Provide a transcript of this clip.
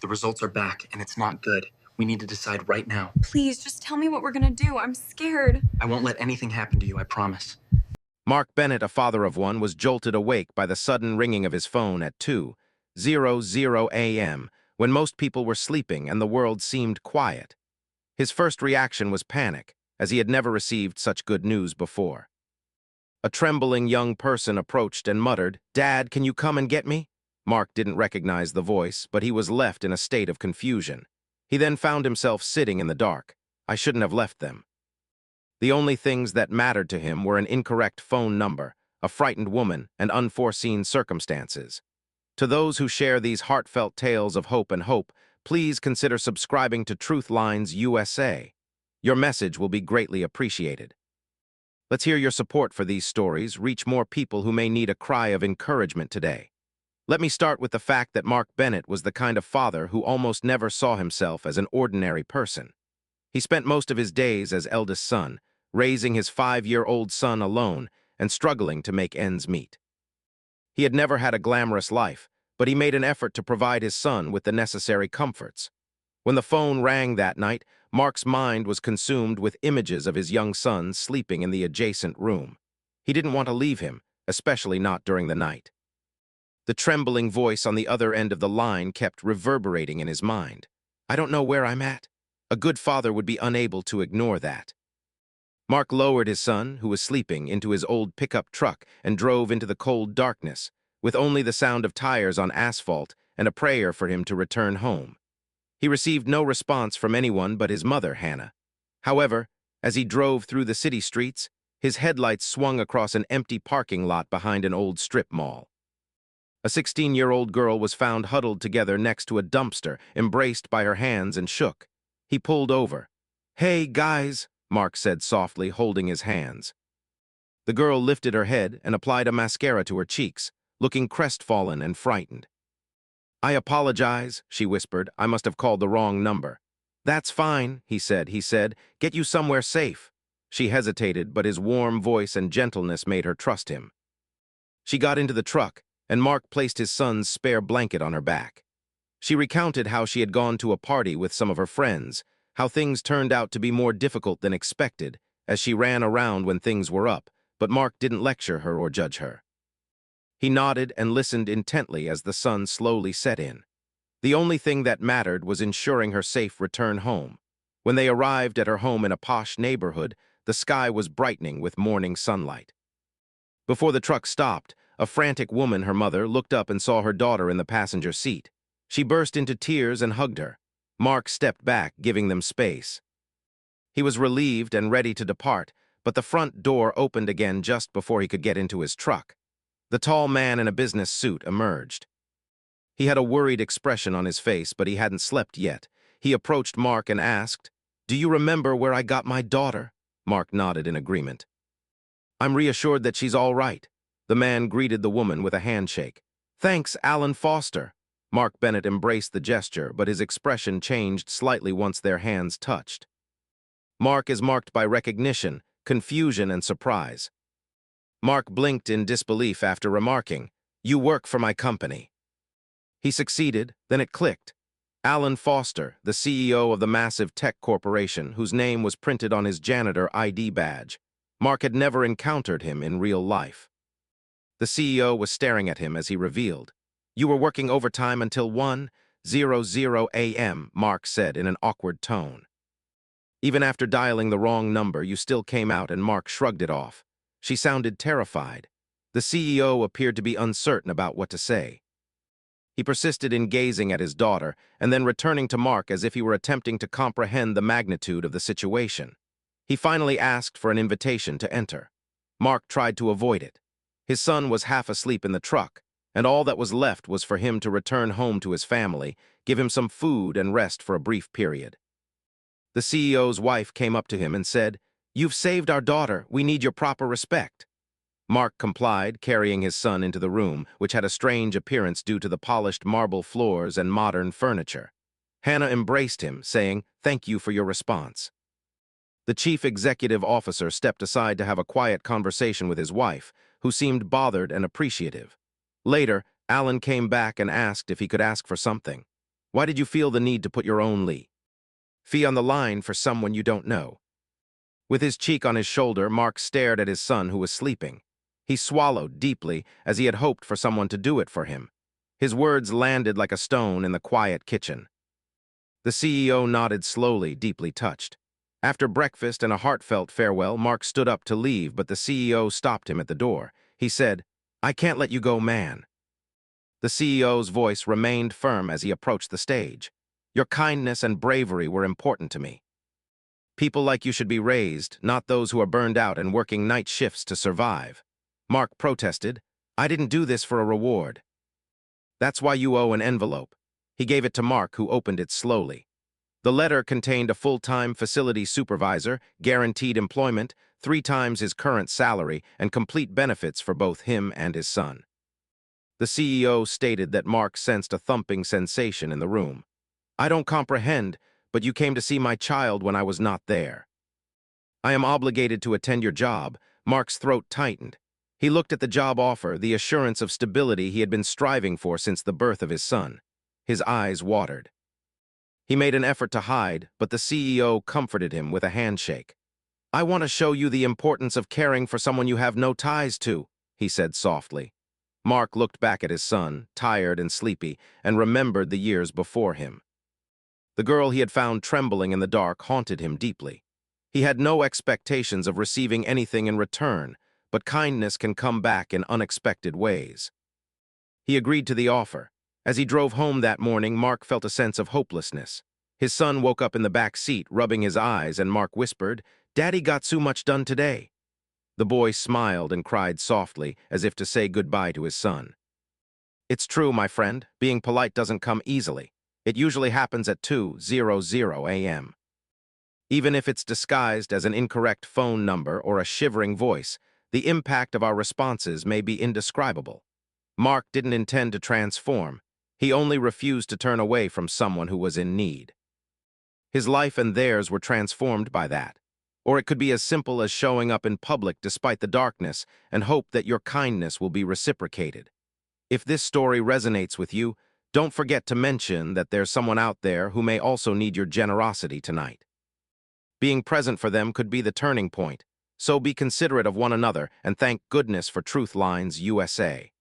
The results are back, and it's not good. We need to decide right now. Please, just tell me what we're gonna do. I'm scared. I won't let anything happen to you, I promise. Mark Bennett, a father of one, was jolted awake by the sudden ringing of his phone at 2:00 a.m., when most people were sleeping and the world seemed quiet. His first reaction was panic, as he had never received such good news before. A trembling young person approached and muttered, "Dad, can you come and get me?" Mark didn't recognize the voice, but he was left in a state of confusion. He then found himself sitting in the dark. I shouldn't have left them. The only things that mattered to him were an incorrect phone number, a frightened woman, and unforeseen circumstances. To those who share these heartfelt tales of hope and hope, please consider subscribing to Truth Lines USA. Your message will be greatly appreciated. Let's hear your support for these stories, reach more people who may need a cry of encouragement today. Let me start with the fact that Mark Bennett was the kind of father who almost never saw himself as an ordinary person. He spent most of his days as eldest son, raising his 5-year-old son alone and struggling to make ends meet. He had never had a glamorous life, but he made an effort to provide his son with the necessary comforts. When the phone rang that night, Mark's mind was consumed with images of his young son sleeping in the adjacent room. He didn't want to leave him, especially not during the night. The trembling voice on the other end of the line kept reverberating in his mind. "I don't know where I'm at." A good father would be unable to ignore that. Mark lowered his son, who was sleeping, into his old pickup truck and drove into the cold darkness, with only the sound of tires on asphalt and a prayer for him to return home. He received no response from anyone but his mother, Hannah. However, as he drove through the city streets, his headlights swung across an empty parking lot behind an old strip mall. A 16-year-old girl was found huddled together next to a dumpster, embraced by her hands, and shook. He pulled over. "Hey, guys," Mark said softly, holding his hands. The girl lifted her head and applied a mascara to her cheeks, looking crestfallen and frightened. "I apologize," she whispered. "I must have called the wrong number." "That's fine," he said. "Get you somewhere safe." She hesitated, but his warm voice and gentleness made her trust him. She got into the truck, and Mark placed his son's spare blanket on her back. She recounted how she had gone to a party with some of her friends, how things turned out to be more difficult than expected, as she ran around when things were up, but Mark didn't lecture her or judge her. He nodded and listened intently as the sun slowly set in. The only thing that mattered was ensuring her safe return home. When they arrived at her home in a posh neighborhood, the sky was brightening with morning sunlight. Before the truck stopped, a frantic woman, her mother, looked up and saw her daughter in the passenger seat. She burst into tears and hugged her. Mark stepped back, giving them space. He was relieved and ready to depart, but the front door opened again just before he could get into his truck. The tall man in a business suit emerged. He had a worried expression on his face, but he hadn't slept yet. He approached Mark and asked, "Do you remember where I got my daughter?" Mark nodded in agreement. "I'm reassured that she's all right." The man greeted the woman with a handshake. "Thanks, Alan Foster." Mark Bennett embraced the gesture, but his expression changed slightly once their hands touched. Mark is marked by recognition, confusion, and surprise. Mark blinked in disbelief after remarking, "You work for my company." He succeeded, then it clicked. Alan Foster, the CEO of the massive tech corporation, whose name was printed on his janitor ID badge. Mark had never encountered him in real life. The CEO was staring at him as he revealed, "You were working overtime until 1:00 a.m., Mark said in an awkward tone. "Even after dialing the wrong number, you still came out," and Mark shrugged it off. She sounded terrified. The CEO appeared to be uncertain about what to say. He persisted in gazing at his daughter and then returning to Mark as if he were attempting to comprehend the magnitude of the situation. He finally asked for an invitation to enter. Mark tried to avoid it. His son was half asleep in the truck, and all that was left was for him to return home to his family, give him some food, and rest for a brief period. The CEO's wife came up to him and said, "You've saved our daughter. We need your proper respect." Mark complied, carrying his son into the room, which had a strange appearance due to the polished marble floors and modern furniture. Hannah embraced him, saying, "Thank you for your response." The chief executive officer stepped aside to have a quiet conversation with his wife, who seemed bothered and appreciative. Later, Alan came back and asked if he could ask for something. Why did you feel the need to put your own fee on the line for someone you don't know? With his cheek on his shoulder, Mark stared at his son who was sleeping. He swallowed deeply, as he had hoped for someone to do it for him. His words landed like a stone in the quiet kitchen. The CEO nodded slowly, deeply touched. After breakfast and a heartfelt farewell, Mark stood up to leave, but the CEO stopped him at the door. He said, "I can't let you go, man." The CEO's voice remained firm as he approached the stage. "Your kindness and bravery were important to me. People like you should be raised, not those who are burned out and working night shifts to survive." Mark protested, "I didn't do this for a reward." "That's why you owe an envelope." He gave it to Mark, who opened it slowly. The letter contained a full-time facility supervisor, guaranteed employment, 3 times his current salary, and complete benefits for both him and his son. The CEO stated that Mark sensed a thumping sensation in the room. "I don't comprehend, but you came to see my child when I was not there." "I am obligated to attend your job." Mark's throat tightened. He looked at the job offer, the assurance of stability he had been striving for since the birth of his son. His eyes watered. He made an effort to hide, but the CEO comforted him with a handshake. "I want to show you the importance of caring for someone you have no ties to," he said softly. Mark looked back at his son, tired and sleepy, and remembered the years before him. The girl he had found trembling in the dark haunted him deeply. He had no expectations of receiving anything in return, but kindness can come back in unexpected ways. He agreed to the offer. As he drove home that morning, Mark felt a sense of hopelessness. His son woke up in the back seat, rubbing his eyes, and Mark whispered, "Daddy got so much done today." The boy smiled and cried softly, as if to say goodbye to his son. "It's true, my friend. Being polite doesn't come easily. It usually happens at 2:00 a.m. Even if it's disguised as an incorrect phone number or a shivering voice, the impact of our responses may be indescribable." Mark didn't intend to transform. He only refused to turn away from someone who was in need. His life and theirs were transformed by that. Or it could be as simple as showing up in public despite the darkness and hope that your kindness will be reciprocated. If this story resonates with you, don't forget to mention that there's someone out there who may also need your generosity tonight. Being present for them could be the turning point, so be considerate of one another and thank goodness for Truth Lines USA.